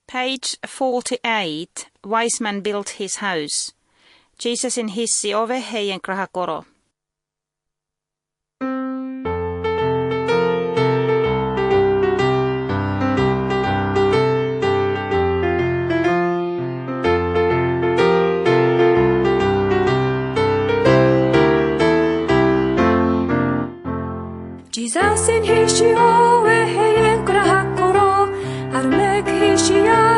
Page 48. Wise man built his house. Jesusin hissi ove heidän krahakoro. Jesusin hissi ove heidän krahakoro. Armek hissi ja